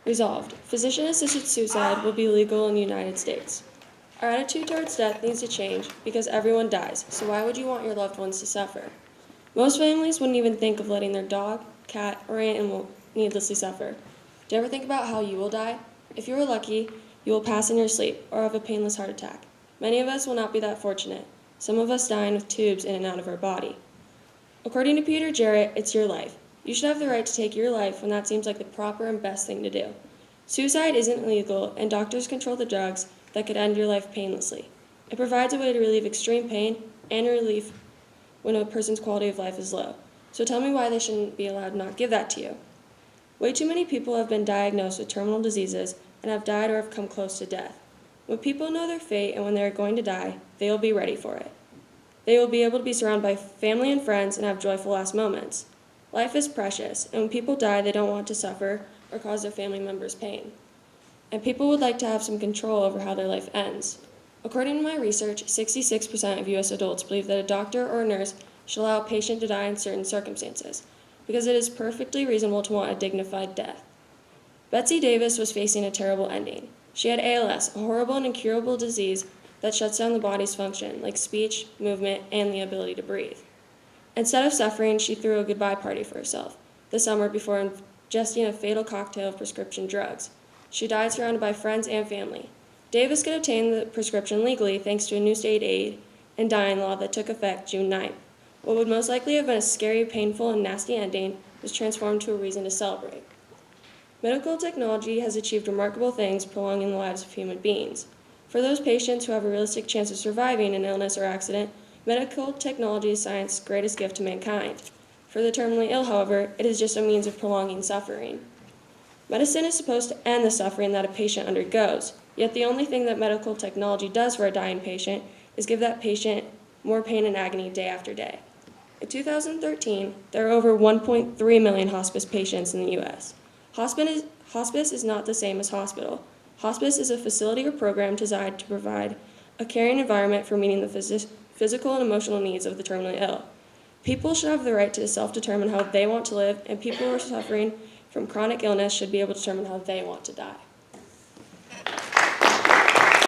Resolved, physician-assisted suicide will be legal in the United States. Our attitude towards death needs to change because everyone dies, so why would you want your loved ones to suffer? Most families wouldn't even think of letting their dog, cat, or animal needlessly suffer. Do you ever think about how you will die? If you are lucky, you will pass in your sleep or have a painless heart attack. Many of us will not be that fortunate, some of us dying with tubes in and out of our body. According to Peter Jarrett, it's your life. You should have the right to take your life when that seems like the proper and best thing to do. Suicide isn't legal, and doctors control the drugs that could end your life painlessly. It provides a way to relieve extreme pain and relief when a person's quality of life is low. So tell me why they shouldn't be allowed to not give that to you. Way too many people have been diagnosed with terminal diseases and have died or have come close to death. When people know their fate and when they are going to die, they will be ready for it. They will be able to be surrounded by family and friends and have joyful last moments. Life is precious, and when people die, they don't want to suffer or cause their family members pain. And people would like to have some control over how their life ends. According to my research, 66% of U.S. adults believe that a doctor or a nurse should allow a patient to die in certain circumstances, because it is perfectly reasonable to want a dignified death. Betsy Davis was facing a terrible ending. She had ALS, a horrible and incurable disease that shuts down the body's function, like speech, movement, and the ability to breathe. Instead of suffering, she threw a goodbye party for herself the summer before ingesting a fatal cocktail of prescription drugs. She died surrounded by friends and family. Davis could obtain the prescription legally thanks to a new state aid and dying law that took effect June 9th. What would most likely have been a scary, painful, and nasty ending was transformed to a reason to celebrate. Medical technology has achieved remarkable things prolonging the lives of human beings. For those patients who have a realistic chance of surviving an illness or accident, medical technology is science's greatest gift to mankind. For the terminally ill, however, it is just a means of prolonging suffering. Medicine is supposed to end the suffering that a patient undergoes, yet the only thing that medical technology does for a dying patient is give that patient more pain and agony day after day. In 2013, there are over 1.3 million hospice patients in the U.S. Hospice is not the same as hospital. Hospice is a facility or program designed to provide a caring environment for meeting the physical and emotional needs of the terminally ill. People should have the right to self-determine how they want to live, and people who are suffering from chronic illness should be able to determine how they want to die.